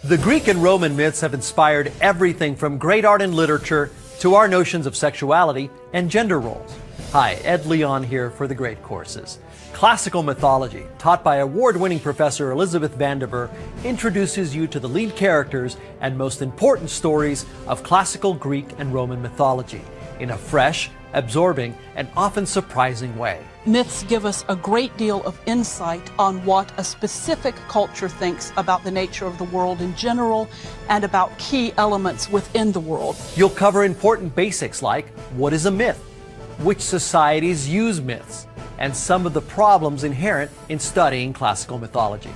The Greek and Roman myths have inspired everything from great art and literature to our notions of sexuality and gender roles. Hi, Ed Leon here for The Great Courses. Classical mythology, taught by award-winning Professor Elizabeth Vandiver, introduces you to the lead characters and most important stories of classical Greek and Roman mythology in a fresh, absorbing, and often surprising way. Myths give us a great deal of insight on what a specific culture thinks about the nature of the world in general and about key elements within the world. You'll cover important basics like what is a myth, which societies use myths, and some of the problems inherent in studying classical mythology.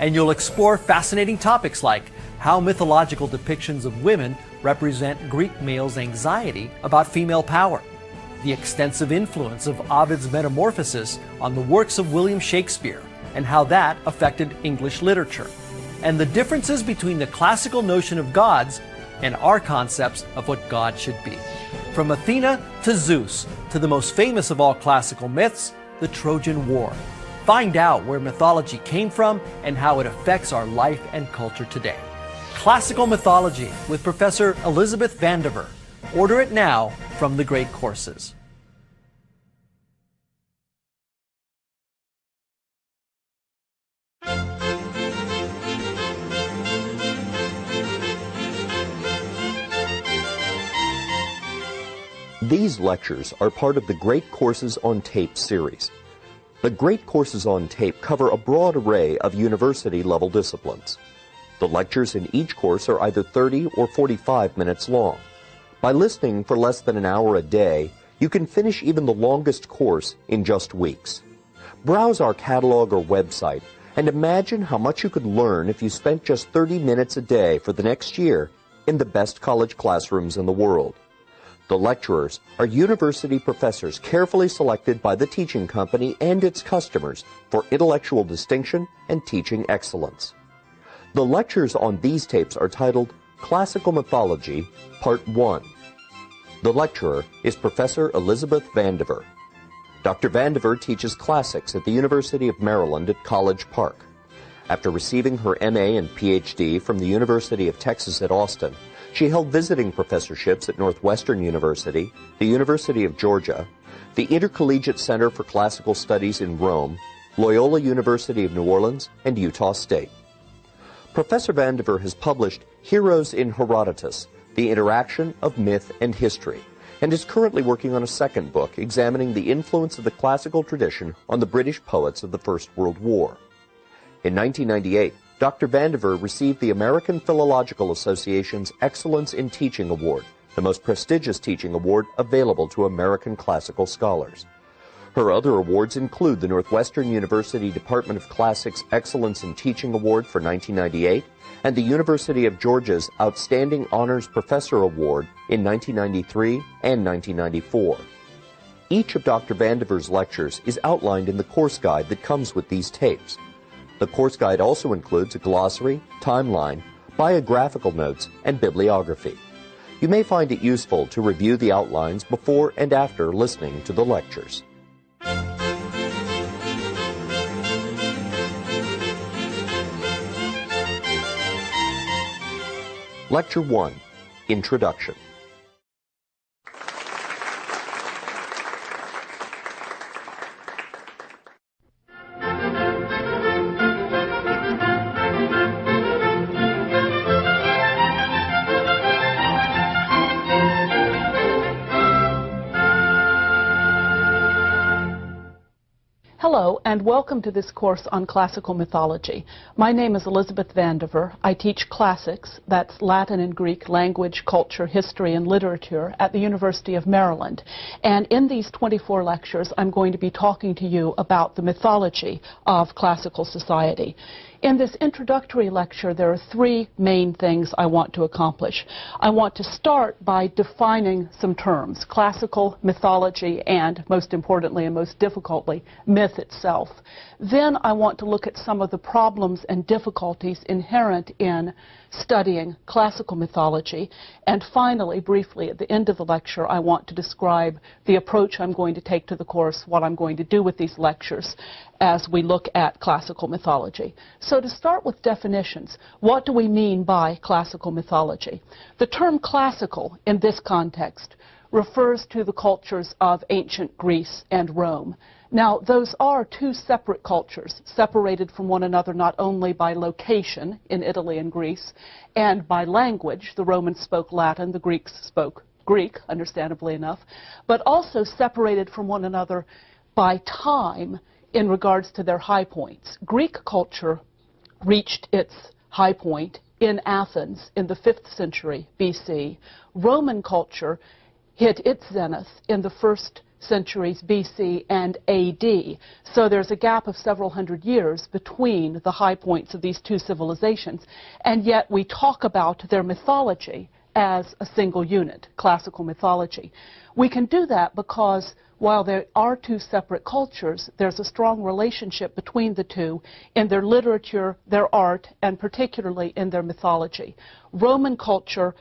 And you'll explore fascinating topics like how mythological depictions of women represent Greek males' anxiety about female power, the extensive influence of Ovid's Metamorphoses on the works of William Shakespeare, and how that affected English literature, and the differences between the classical notion of gods and our concepts of what God should be. From Athena to Zeus, to the most famous of all classical myths, the Trojan War. Find out where mythology came from and how it affects our life and culture today. Classical Mythology with Professor Elizabeth Vandiver. Order it now from The Great Courses. These lectures are part of the Great Courses on Tape series. The Great Courses on Tape cover a broad array of university-level disciplines. The lectures in each course are either 30 or 45 minutes long. By listening for less than an hour a day, you can finish even the longest course in just weeks. Browse our catalog or website and imagine how much you could learn if you spent just 30 minutes a day for the next year in the best college classrooms in the world. The lecturers are university professors carefully selected by the teaching company and its customers for intellectual distinction and teaching excellence. The lectures on these tapes are titled Classical Mythology, Part 1. The lecturer is Professor Elizabeth Vandiver. Dr. Vandiver teaches classics at the University of Maryland at College Park. After receiving her MA and PhD from the University of Texas at Austin, she held visiting professorships at Northwestern University, the University of Georgia, the Intercollegiate Center for Classical Studies in Rome, Loyola University of New Orleans, and Utah State. Professor Vandiver has published Heroes in Herodotus, The Interaction of Myth and History, and is currently working on a second book examining the influence of the classical tradition on the British poets of the First World War. In 1998, Dr. Vandiver received the American Philological Association's Excellence in Teaching Award, the most prestigious teaching award available to American classical scholars. Her other awards include the Northwestern University Department of Classics Excellence in Teaching Award for 1998 and the University of Georgia's Outstanding Honors Professor Award in 1993 and 1994. Each of Dr. Vandiver's lectures is outlined in the course guide that comes with these tapes. The course guide also includes a glossary, timeline, biographical notes, and bibliography. You may find it useful to review the outlines before and after listening to the lectures. Lecture 1, Introduction. Hello, and welcome to this course on classical mythology. My name is Elizabeth Vandiver. I teach classics, that's Latin and Greek language, culture, history, and literature at the University of Maryland. And in these 24 lectures, I'm going to be talking to you about the mythology of classical society. In this introductory lecture, there are three main things I want to accomplish. I want to start by defining some terms, classical mythology and, most importantly and most difficultly, myth itself. Then I want to look at some of the problems and difficulties inherent in studying classical mythology. And finally, briefly, at the end of the lecture, I want to describe the approach I'm going to take to the course, what I'm going to do with these lectures as we look at classical mythology. So to start with definitions, what do we mean by classical mythology? The term classical in this context refers to the cultures of ancient Greece and Rome. Now, those are two separate cultures, separated from one another not only by location in Italy and Greece, and by language. The Romans spoke Latin, the Greeks spoke Greek, understandably enough, but also separated from one another by time in regards to their high points. Greek culture reached its high point in Athens in the 5th century BC. Roman culture hit its zenith in the 1st centuries BC and AD. So there's a gap of several hundred years between the high points of these two civilizations, and yet we talk about their mythology as a single unit, classical mythology. We can do that because while there are two separate cultures, there's a strong relationship between the two in their literature, their art, and particularly in their mythology. Roman culture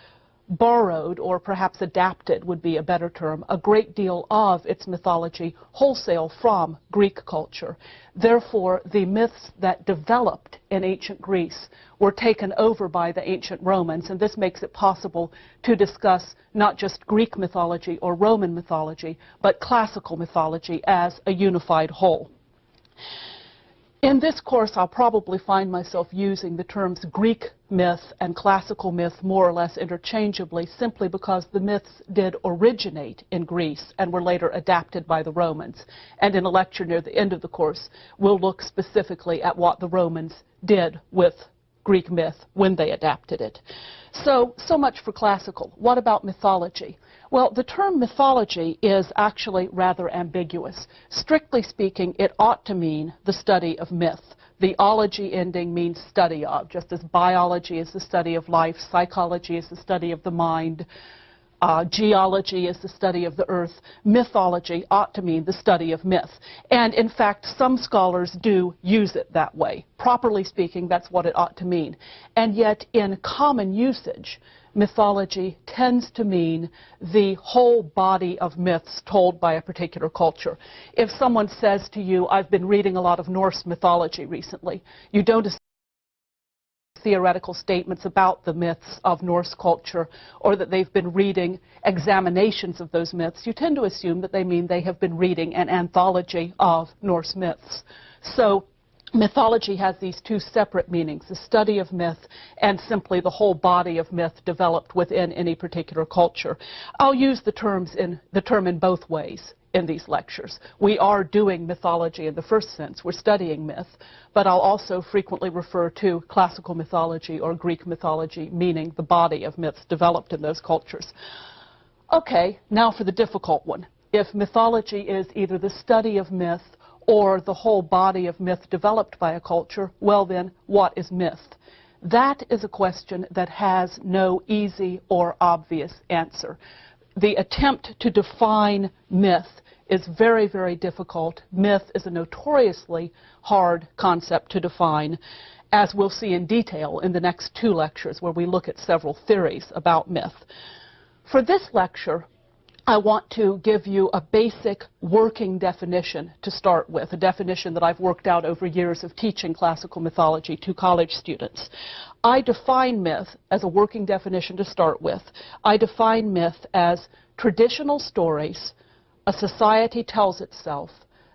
borrowed, or perhaps adapted would be a better term, a great deal of its mythology wholesale from Greek culture. Therefore, the myths that developed in ancient Greece were taken over by the ancient Romans, and this makes it possible to discuss not just Greek mythology or Roman mythology, but classical mythology as a unified whole. In this course, I'll probably find myself using the terms Greek myth and classical myth more or less interchangeably, simply because the myths did originate in Greece and were later adapted by the Romans. And in a lecture near the end of the course, we'll look specifically at what the Romans did with Greek myth when they adapted it. So much for classical. What about mythology? Well, the term mythology is actually rather ambiguous. Strictly speaking, it ought to mean the study of myth. The ology ending means study of, just as biology is the study of life, psychology is the study of the mind, geology is the study of the earth. Mythology ought to mean the study of myth. And in fact, some scholars do use it that way. Properly speaking, that's what it ought to mean. And yet, in common usage, mythology tends to mean the whole body of myths told by a particular culture. If someone says to you, I've been reading a lot of Norse mythology recently, you don't assume theoretical statements about the myths of Norse culture, or that they've been reading examinations of those myths. You tend to assume that they mean they have been reading an anthology of Norse myths. So mythology has these two separate meanings, the study of myth and simply the whole body of myth developed within any particular culture. I'll use the term in both ways in these lectures. We are doing mythology in the first sense. We're studying myth, but I'll also frequently refer to classical mythology or Greek mythology, meaning the body of myths developed in those cultures. Okay, now for the difficult one. If mythology is either the study of myth or the whole body of myth developed by a culture, well then, what is myth? That is a question that has no easy or obvious answer. The attempt to define myth is very, very difficult. Myth is a notoriously hard concept to define, as we'll see in detail in the next two lectures, where we look at several theories about myth. For this lecture, I want to give you a basic working definition to start with, a definition that I've worked out over years of teaching classical mythology to college students. I define myth as a working definition to start with. I define myth as traditional stories a society tells itself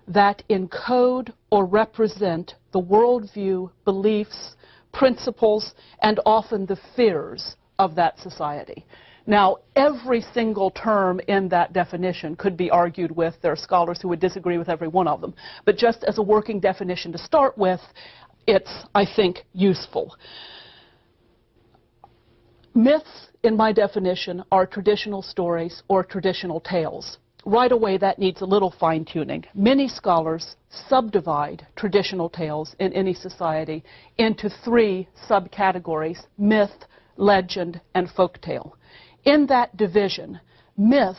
that encode or represent the worldview, beliefs, principles, and often the fears of that society. Now, every single term in that definition could be argued with. There are scholars who would disagree with every one of them. But just as a working definition to start with, it's, I think, useful. Myths, in my definition, are traditional stories or traditional tales. Right away, that needs a little fine-tuning. Many scholars subdivide traditional tales in any society into three subcategories: myth, legend, and folktale. In that division, myth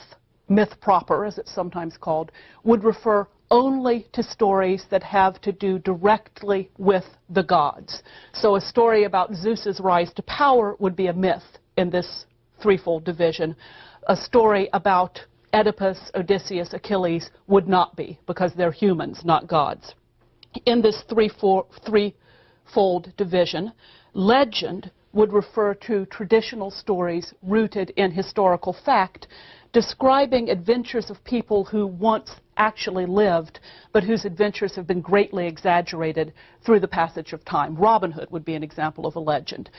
proper, as it's sometimes called, would refer only to stories that have to do directly with the gods. So a story about Zeus's rise to power would be a myth in this threefold division. A story about Oedipus, Odysseus, Achilles would not be, because they're humans, not gods. In this three fold division. Legend would refer to traditional stories rooted in historical fact, describing adventures of people who once actually lived, but whose adventures have been greatly exaggerated through the passage of time. Robin Hood would be an example of a legend.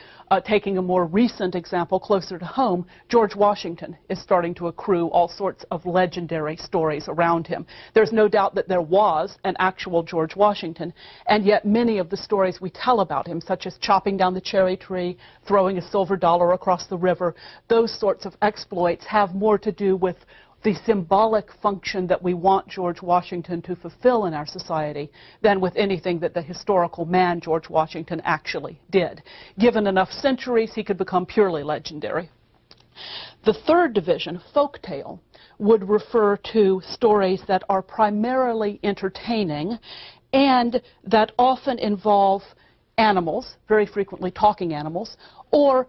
Taking a more recent example closer to home, George Washington is starting to accrue all sorts of legendary stories around him. There's no doubt that there was an actual George Washington, and yet many of the stories we tell about him, such as chopping down the cherry tree, throwing a silver dollar across the river, those sorts of exploits have more to do with the symbolic function that we want George Washington to fulfill in our society than with anything that the historical man George Washington actually did. Given enough centuries, he could become purely legendary. The third division, folktale, would refer to stories that are primarily entertaining and that often involve animals, very frequently talking animals, or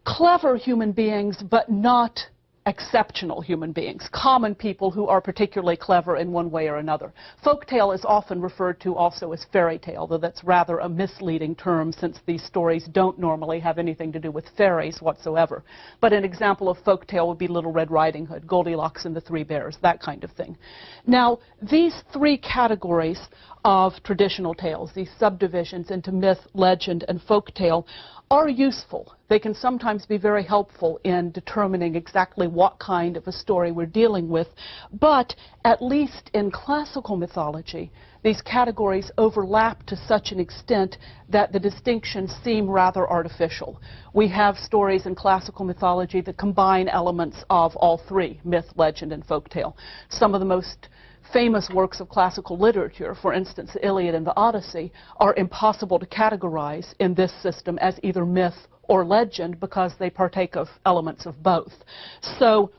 clever human beings but not exceptional human beings, common people who are particularly clever in one way or another. Folktale is often referred to also as fairy tale, though that's rather a misleading term since these stories don't normally have anything to do with fairies whatsoever. But an example of folktale would be Little Red Riding Hood, Goldilocks and the Three Bears, that kind of thing. Now, these three categories of traditional tales, these subdivisions into myth, legend, and folktale, are useful. They can sometimes be very helpful in determining exactly what kind of a story we're dealing with, but at least in classical mythology, these categories overlap to such an extent that the distinctions seem rather artificial. We have stories in classical mythology that combine elements of all three, myth, legend, and folktale. Some of the most famous works of classical literature, for instance, the Iliad and the Odyssey, are impossible to categorize in this system as either myth or legend because they partake of elements of both. So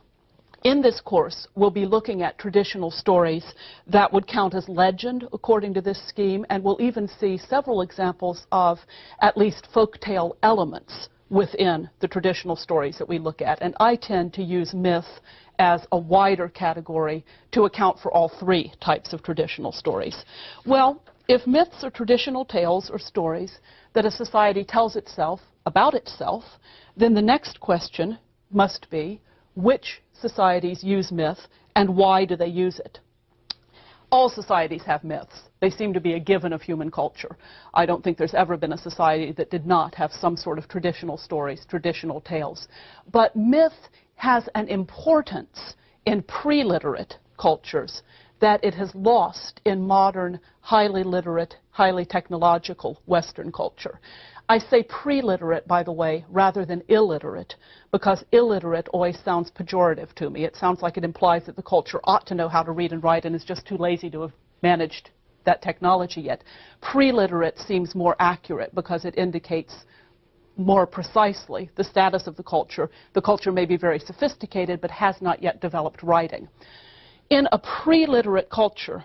in this course, we'll be looking at traditional stories that would count as legend according to this scheme, and we'll even see several examples of at least folktale elements within the traditional stories that we look at. And I tend to use myth as a wider category to account for all three types of traditional stories. Well, if myths are traditional tales or stories that a society tells itself about itself, then the next question must be, which societies use myth and why do they use it? All societies have myths. They seem to be a given of human culture. I don't think there's ever been a society that did not have some sort of traditional stories, traditional tales. But myth has an importance in pre-literate cultures that it has lost in modern, highly literate, highly technological Western culture. I say pre-literate, by the way, rather than illiterate, because illiterate always sounds pejorative to me. It sounds like it implies that the culture ought to know how to read and write and is just too lazy to have managed that technology yet. Pre-literate seems more accurate because it indicates more precisely the status of the culture. The culture may be very sophisticated but has not yet developed writing. In a pre-literate culture,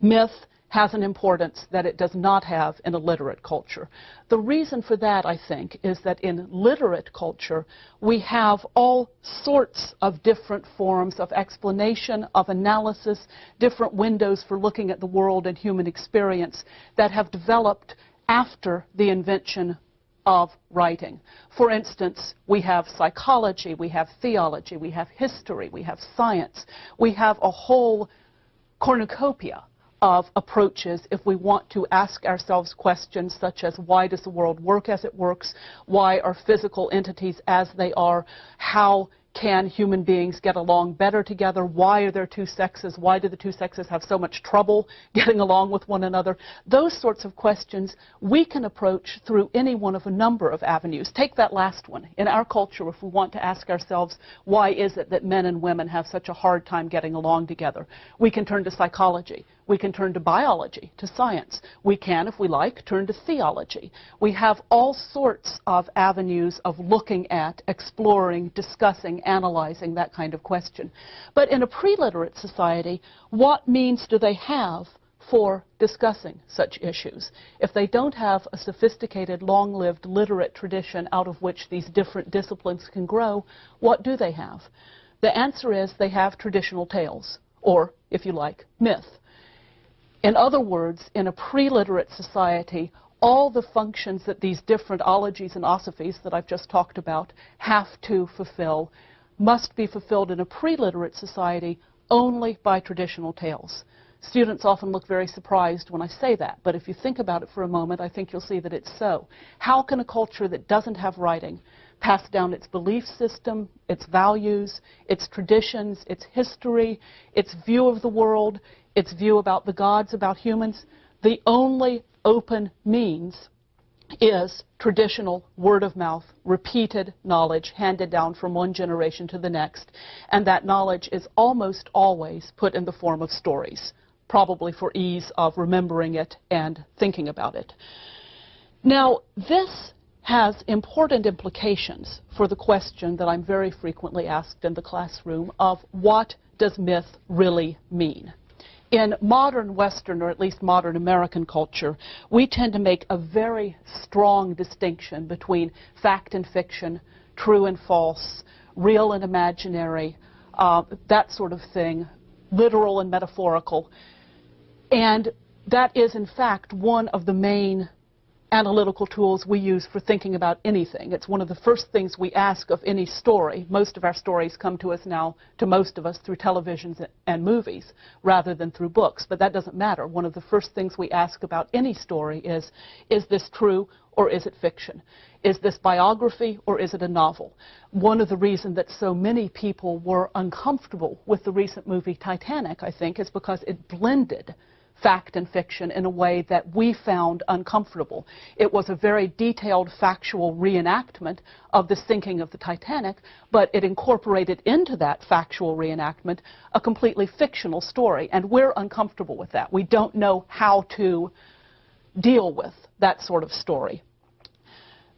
myth has an importance that it does not have in a literate culture. The reason for that, I think, is that in literate culture, we have all sorts of different forms of explanation, of analysis, different windows for looking at the world and human experience that have developed after the invention of writing. For instance, we have psychology, we have theology, we have history, we have science. We have a whole cornucopia of approaches if we want to ask ourselves questions such as, why does the world work as it works? Why are physical entities as they are? How can human beings get along better together? Why are there two sexes? Why do the two sexes have so much trouble getting along with one another? Those sorts of questions we can approach through any one of a number of avenues. Take that last one. In our culture, if we want to ask ourselves, why is it that men and women have such a hard time getting along together? We can turn to psychology. We can turn to biology, to science. We can, if we like, turn to theology. We have all sorts of avenues of looking at, exploring, discussing, analyzing that kind of question. But in a pre-literate society, what means do they have for discussing such issues? If they don't have a sophisticated, long-lived literate tradition out of which these different disciplines can grow, what do they have? The answer is they have traditional tales, or, if you like, myth. In other words, in a pre-literate society, all the functions that these different ologies and osophies that I've just talked about have to fulfill must be fulfilled in a pre-literate society only by traditional tales. Students often look very surprised when I say that, but if you think about it for a moment, I think you'll see that it's so. How can a culture that doesn't have writing pass down its belief system, its values, its traditions, its history, its view of the world, its view about the gods, about humans? The only open means is traditional word-of-mouth, repeated knowledge handed down from one generation to the next, and that knowledge is almost always put in the form of stories, probably for ease of remembering it and thinking about it. Now, this has important implications for the question that I'm very frequently asked in the classroom of what does myth really mean? In modern Western, or at least modern American culture, we tend to make a very strong distinction between fact and fiction, true and false, real and imaginary, that sort of thing, literal and metaphorical. And that is, in fact, one of the main analytical tools we use for thinking about anything. It's one of the first things we ask of any story. Most of our stories come to us now, to most of us, through televisions and movies rather than through books. But that doesn't matter. One of the first things we ask about any story is this true or is it fiction? Is this biography or is it a novel? One of the reasons that so many people were uncomfortable with the recent movie Titanic, I think, is because it blended fact and fiction in a way that we found uncomfortable. It was a very detailed factual reenactment of the sinking of the Titanic, but it incorporated into that factual reenactment a completely fictional story, and we're uncomfortable with that. We don't know how to deal with that sort of story.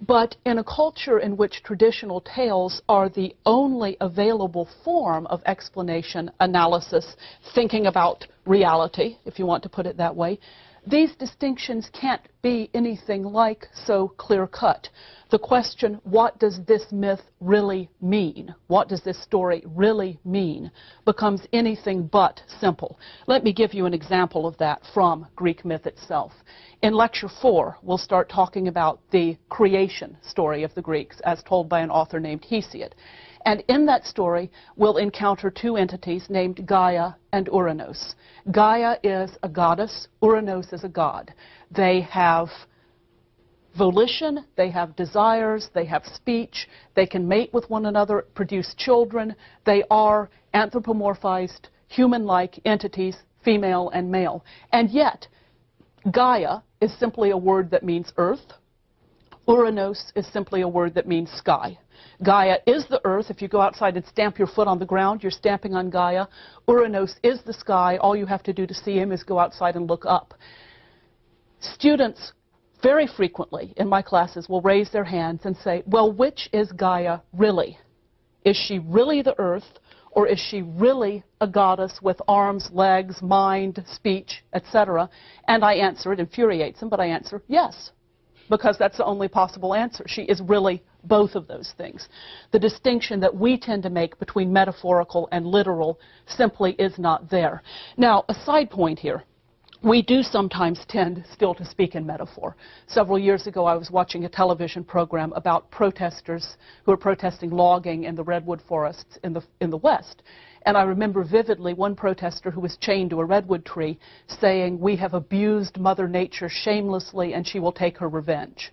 But in a culture in which traditional tales are the only available form of explanation, analysis, thinking about reality, if you want to put it that way, these distinctions can't be anything like so clear-cut. The question, what does this myth really mean? What does this story really mean? Becomes anything but simple. Let me give you an example of that from Greek myth itself. In Lecture 4, we'll start talking about the creation story of the Greeks as told by an author named Hesiod. And in that story, we'll encounter two entities named Gaia and Uranos. Gaia is a goddess, Uranos is a god. They have volition, they have desires, they have speech, they can mate with one another, produce children. They are anthropomorphized, human-like entities, female and male. And yet, Gaia is simply a word that means earth. Uranos is simply a word that means sky. Gaia is the earth. If you go outside and stamp your foot on the ground, you're stamping on Gaia. Uranos is the sky. All you have to do to see him is go outside and look up. Students very frequently in my classes will raise their hands and say, well, which is Gaia really? Is she really the earth, or is she really a goddess with arms, legs, mind, speech, etc.? And I answer, it infuriates them, but I answer, yes, because that's the only possible answer. She is really both of those things. The distinction that we tend to make between metaphorical and literal simply is not there. Now, a side point here. We do sometimes tend still to speak in metaphor. Several years ago, I was watching a television program about protesters who are protesting logging in the redwood forests in the West. And I remember vividly one protester who was chained to a redwood tree saying, "We have abused Mother Nature shamelessly and she will take her revenge."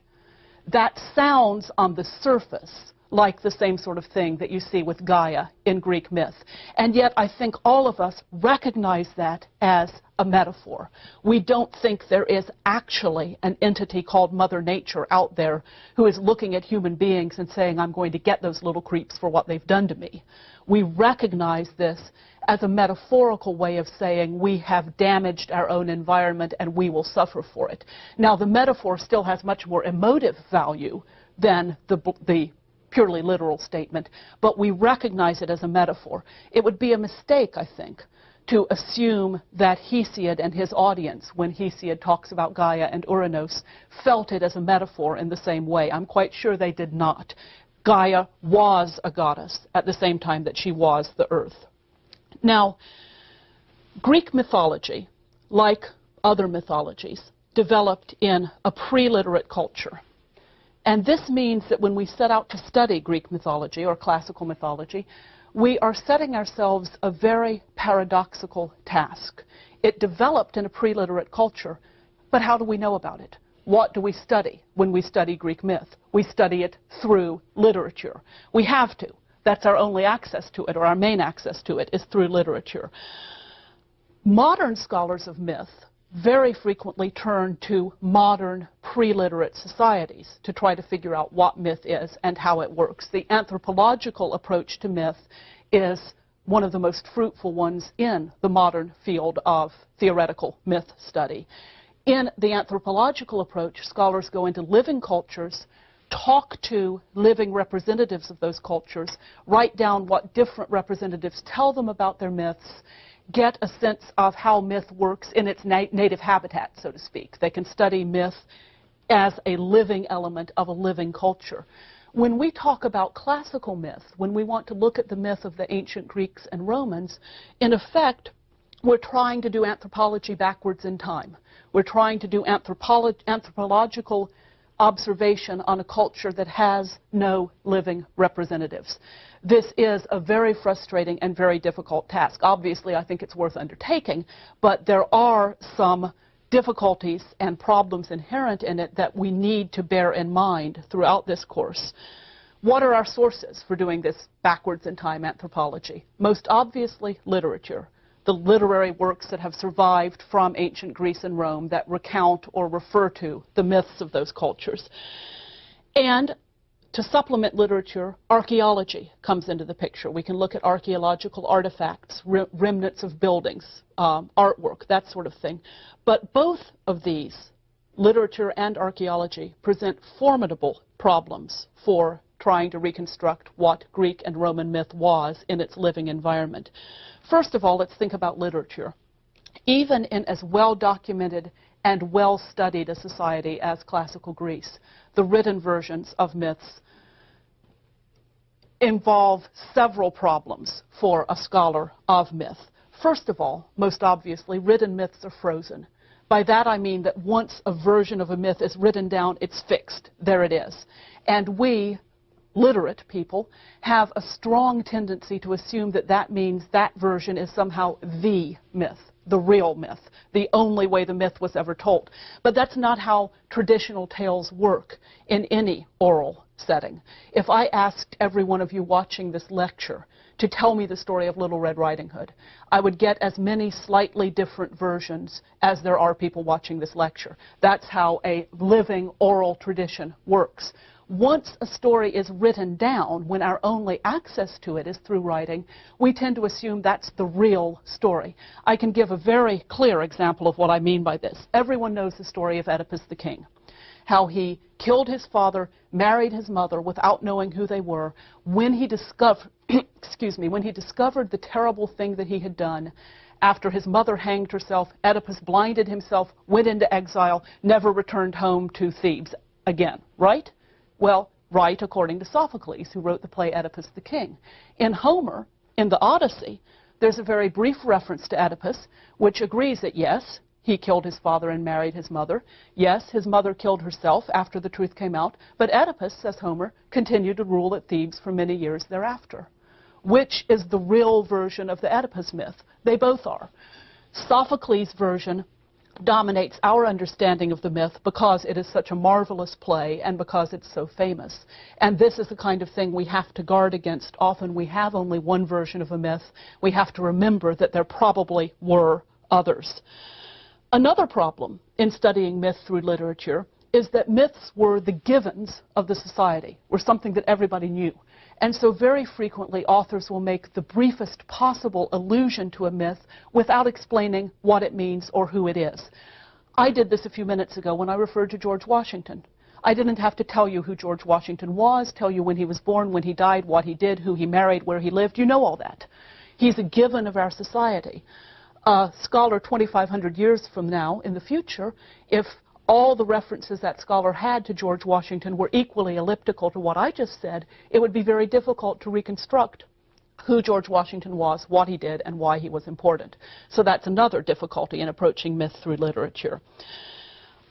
That sounds on the surface like the same sort of thing that you see with Gaia in Greek myth. And yet I think all of us recognize that as a metaphor. We don't think there is actually an entity called Mother Nature out there who is looking at human beings and saying, I'm going to get those little creeps for what they've done to me. We recognize this as a metaphorical way of saying we have damaged our own environment and we will suffer for it. Now, the metaphor still has much more emotive value than the purely literal statement, but we recognize it as a metaphor. It would be a mistake, I think, to assume that Hesiod and his audience, when Hesiod talks about Gaia and Uranos, felt it as a metaphor in the same way. I'm quite sure they did not. Gaia was a goddess at the same time that she was the earth. Now, Greek mythology, like other mythologies, developed in a pre-literate culture. And this means that when we set out to study Greek mythology or classical mythology, we are setting ourselves a very paradoxical task. It developed in a pre-literate culture, but how do we know about it? What do we study when we study Greek myth? We study it through literature. We have to. That's our only access to it, or our main access to it, is through literature. Modern scholars of myth very frequently turn to modern pre-literate societies to try to figure out what myth is and how it works. The anthropological approach to myth is one of the most fruitful ones in the modern field of theoretical myth study. In the anthropological approach, scholars go into living cultures, talk to living representatives of those cultures, write down what different representatives tell them about their myths, get a sense of how myth works in its native habitat, so to speak. They can study myth as a living element of a living culture. When we talk about classical myth, when we want to look at the myth of the ancient Greeks and Romans, in effect, we're trying to do anthropology backwards in time. We're trying to do anthropological observation on a culture that has no living representatives. This is a very frustrating and very difficult task. Obviously, I think it's worth undertaking, but there are some difficulties and problems inherent in it that we need to bear in mind throughout this course. What are our sources for doing this backwards in time anthropology? Most obviously, literature. The literary works that have survived from ancient Greece and Rome that recount or refer to the myths of those cultures. And to supplement literature, archaeology comes into the picture. We can look at archaeological artifacts, remnants of buildings, artwork, that sort of thing. But both of these, literature and archaeology, present formidable problems for trying to reconstruct what Greek and Roman myth was in its living environment. First of all, let's think about literature. Even in as well-documented and well-studied a society as classical Greece, the written versions of myths involve several problems for a scholar of myth. First of all, most obviously, written myths are frozen. By that I mean that once a version of a myth is written down, it's fixed. There it is. And we, literate people, have a strong tendency to assume that that means that version is somehow the myth, the real myth, the only way the myth was ever told. But that's not how traditional tales work in any oral setting. If I asked every one of you watching this lecture to tell me the story of Little Red Riding Hood, I would get as many slightly different versions as there are people watching this lecture. That's how a living oral tradition works. Once a story is written down, when our only access to it is through writing, we tend to assume that's the real story. I can give a very clear example of what I mean by this. Everyone knows the story of Oedipus the king, how he killed his father, married his mother without knowing who they were. When he discovered, when he discovered the terrible thing that he had done, after his mother hanged herself, Oedipus blinded himself, went into exile, never returned home to Thebes again, right? Well, right according to Sophocles, who wrote the play Oedipus the King. In Homer, in the Odyssey, there's a very brief reference to Oedipus, which agrees that yes, he killed his father and married his mother. Yes, his mother killed herself after the truth came out, but Oedipus, says Homer, continued to rule at Thebes for many years thereafter. Which is the real version of the Oedipus myth? They both are. Sophocles' version dominates our understanding of the myth because it is such a marvelous play and because it's so famous. And this is the kind of thing we have to guard against. Often we have only one version of a myth. We have to remember that there probably were others. Another problem in studying myth through literature is that myths were the givens of the society, were something that everybody knew. And so very frequently authors will make the briefest possible allusion to a myth without explaining what it means or who it is. I did this a few minutes ago when I referred to George Washington. I didn't have to tell you who George Washington was, tell you when he was born, when he died, what he did, who he married, where he lived. You know all that. He's a given of our society. A scholar 2,500 years from now, in the future, if all the references that scholar had to George Washington were equally elliptical to what I just said, it would be very difficult to reconstruct who George Washington was, what he did, and why he was important. So that's another difficulty in approaching myth through literature.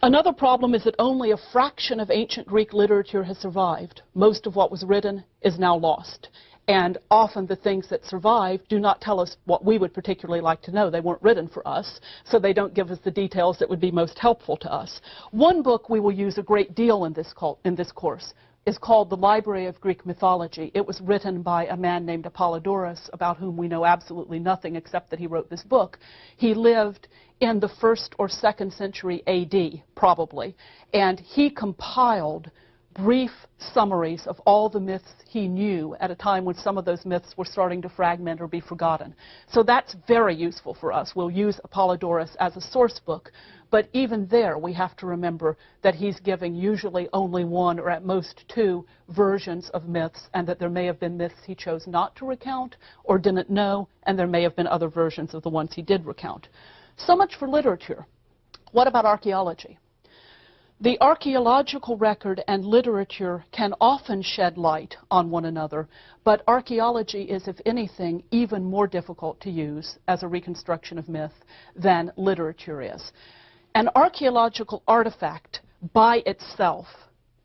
Another problem is that only a fraction of ancient Greek literature has survived. Most of what was written is now lost. And often the things that survive do not tell us what we would particularly like to know. They weren't written for us, so they don't give us the details that would be most helpful to us. One book we will use a great deal in this course is called The Library of Greek Mythology. It was written by a man named Apollodorus, about whom we know absolutely nothing except that he wrote this book. He lived in the 1st or 2nd century AD, probably, and he compiled brief summaries of all the myths he knew at a time when some of those myths were starting to fragment or be forgotten. So that's very useful for us. We'll use Apollodorus as a source book, but even there we have to remember that he's giving usually only one or at most two versions of myths, and that there may have been myths he chose not to recount or didn't know, and there may have been other versions of the ones he did recount. So much for literature. What about archaeology? The archaeological record and literature can often shed light on one another, but archaeology is, if anything, even more difficult to use as a reconstruction of myth than literature is. An archaeological artifact by itself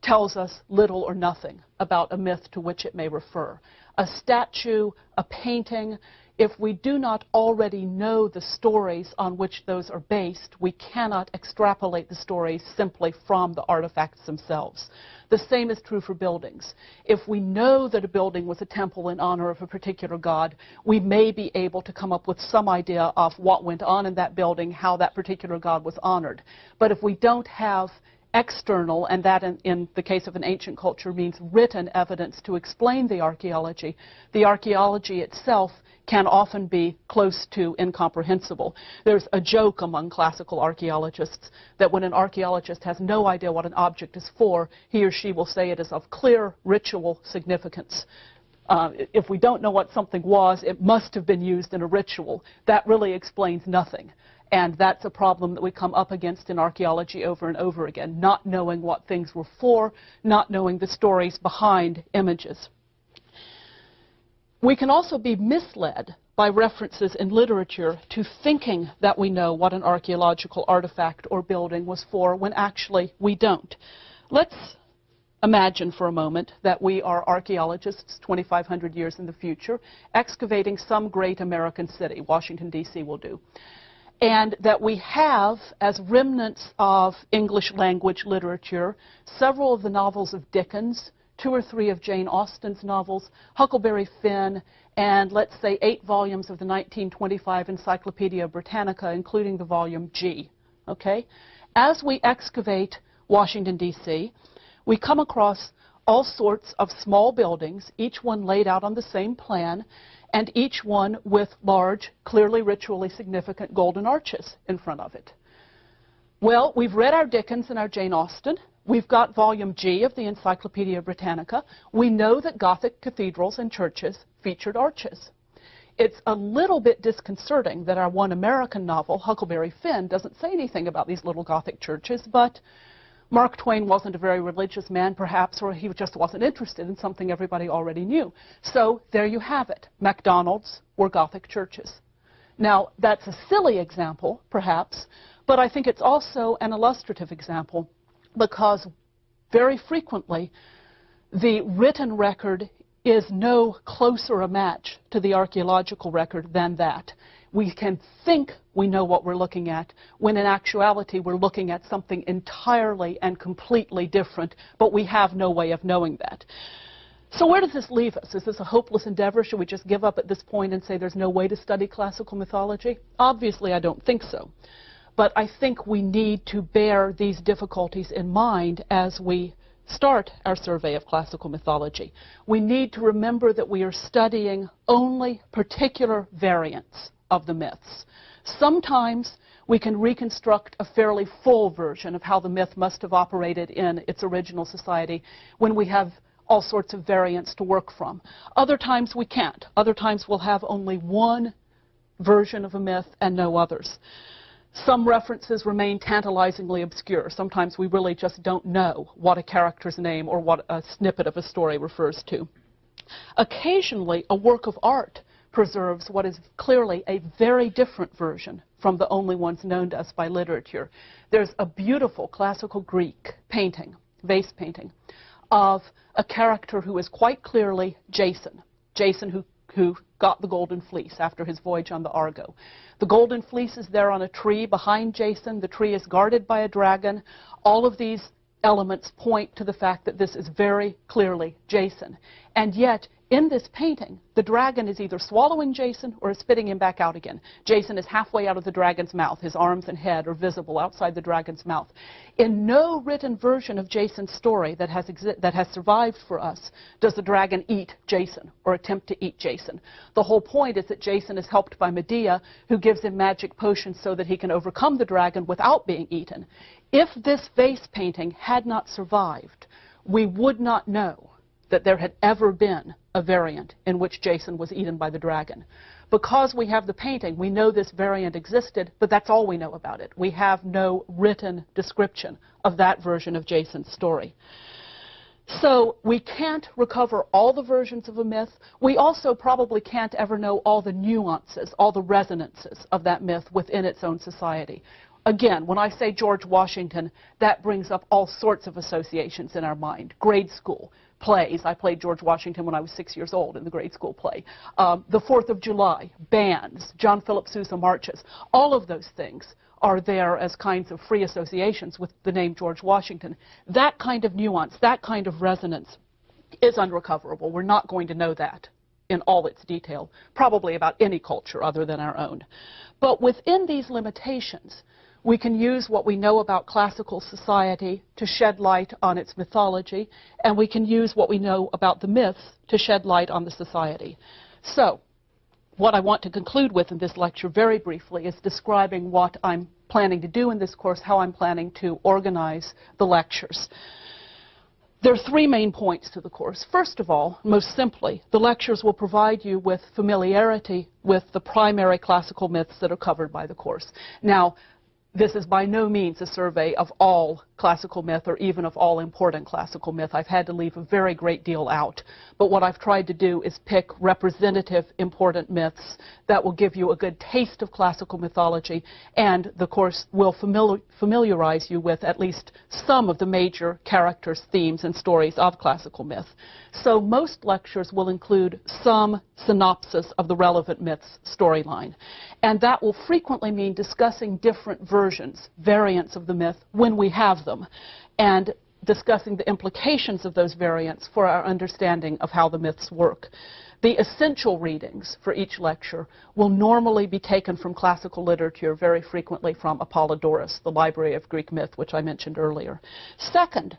tells us little or nothing about a myth to which it may refer. A statue, a painting, if we do not already know the stories on which those are based, we cannot extrapolate the stories simply from the artifacts themselves. The same is true for buildings. If we know that a building was a temple in honor of a particular god, we may be able to come up with some idea of what went on in that building, how that particular god was honored. But if we don't have external, and that in the case of an ancient culture means written evidence to explain the archaeology itself can often be close to incomprehensible. There's a joke among classical archaeologists that when an archaeologist has no idea what an object is for, he or she will say it is of clear ritual significance. If we don't know what something was, it must have been used in a ritual. That really explains nothing. And that's a problem that we come up against in archaeology over and over again, not knowing what things were for, not knowing the stories behind images. We can also be misled by references in literature to thinking that we know what an archaeological artifact or building was for when actually we don't. Let's imagine for a moment that we are archaeologists 2,500 years in the future, excavating some great American city. Washington, D.C. will do. And that we have, as remnants of English language literature, several of the novels of Dickens, 2 or 3 of Jane Austen's novels, Huckleberry Finn, and let's say 8 volumes of the 1925 Encyclopedia Britannica, including the volume G. Okay? As we excavate Washington, D.C., we come across all sorts of small buildings, each one laid out on the same plan, and each one with large, clearly ritually significant golden arches in front of it. Well, we've read our Dickens and our Jane Austen. We've got volume G of the Encyclopedia Britannica. We know that Gothic cathedrals and churches featured arches. It's a little bit disconcerting that our one American novel, Huckleberry Finn, doesn't say anything about these little Gothic churches, but Mark Twain wasn't a very religious man, perhaps, or he just wasn't interested in something everybody already knew. So there you have it. McDonald's were Gothic churches. Now, that's a silly example, perhaps, but I think it's also an illustrative example because very frequently the written record is no closer a match to the archaeological record than that. We can think we know what we're looking at, when in actuality we're looking at something entirely and completely different, but we have no way of knowing that. So where does this leave us? Is this a hopeless endeavor? Should we just give up at this point and say there's no way to study classical mythology? Obviously, I don't think so. But I think we need to bear these difficulties in mind as we start our survey of classical mythology. We need to remember that we are studying only particular variants of the myths. Sometimes we can reconstruct a fairly full version of how the myth must have operated in its original society when we have all sorts of variants to work from. Other times we can't. Other times we'll have only one version of a myth and no others. Some references remain tantalizingly obscure. Sometimes we really just don't know what a character's name or what a snippet of a story refers to. Occasionally, a work of art preserves what is clearly a very different version from the only ones known to us by literature. There's a beautiful classical Greek painting, vase painting, of a character who is quite clearly Jason. Jason who got the golden fleece after his voyage on the Argo. The golden fleece is there on a tree behind Jason. The tree is guarded by a dragon. All of these elements point to the fact that this is very clearly Jason. And yet, in this painting, the dragon is either swallowing Jason or is spitting him back out again. Jason is halfway out of the dragon's mouth. His arms and head are visible outside the dragon's mouth. In no written version of Jason's story that has survived for us does the dragon eat Jason or attempt to eat Jason. The whole point is that Jason is helped by Medea, who gives him magic potions so that he can overcome the dragon without being eaten. If this vase painting had not survived, we would not know that there had ever been a variant in which Jason was eaten by the dragon. Because we have the painting, we know this variant existed, but that's all we know about it. We have no written description of that version of Jason's story. So we can't recover all the versions of a myth. We also probably can't ever know all the nuances, all the resonances of that myth within its own society. Again, when I say George Washington, that brings up all sorts of associations in our mind. Grade school, plays. I played George Washington when I was 6 years old in the grade school play. The 4th of July, bands, John Philip Sousa marches. All of those things are there as kinds of free associations with the name George Washington. That kind of nuance, that kind of resonance is unrecoverable. We're not going to know that in all its detail, probably about any culture other than our own. But within these limitations, we can use what we know about classical society to shed light on its mythology, and we can use what we know about the myths to shed light on the society. So, what I want to conclude with in this lecture very briefly is describing what I'm planning to do in this course, how I'm planning to organize the lectures. There are three main points to the course. First of all, most simply, the lectures will provide you with familiarity with the primary classical myths that are covered by the course. Now, this is by no means a survey of all classical myth or even of all important classical myth. I've had to leave a very great deal out. But what I've tried to do is pick representative important myths that will give you a good taste of classical mythology, and the course will familiarize you with at least some of the major characters, themes, and stories of classical myth. So most lectures will include some synopsis of the relevant myth's storyline. And that will frequently mean discussing different versions, variants of the myth, when we have them, and discussing the implications of those variants for our understanding of how the myths work. The essential readings for each lecture will normally be taken from classical literature, very frequently from Apollodorus, the Library of Greek Myth, which I mentioned earlier. Second,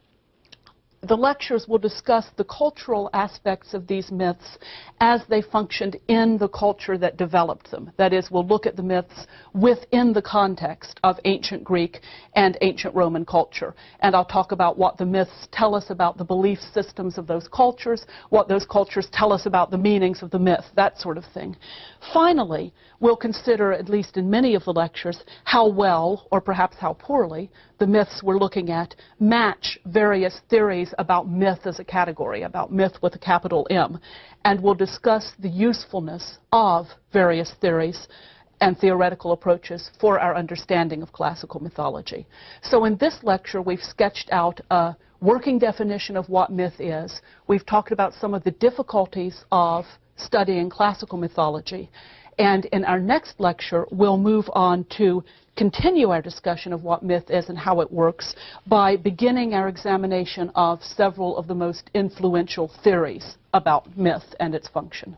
the lectures will discuss the cultural aspects of these myths as they functioned in the culture that developed them. That is, we'll look at the myths within the context of ancient Greek and ancient Roman culture. And I'll talk about what the myths tell us about the belief systems of those cultures, what those cultures tell us about the meanings of the myth, that sort of thing. Finally, we'll consider, at least in many of the lectures, how well, or perhaps how poorly, the myths we're looking at match various theories about myth as a category, about myth with a capital M. And we'll discuss the usefulness of various theories and theoretical approaches for our understanding of classical mythology. So in this lecture, we've sketched out a working definition of what myth is. We've talked about some of the difficulties of studying classical mythology. And in our next lecture, we'll move on to continue our discussion of what myth is and how it works by beginning our examination of several of the most influential theories about myth and its function.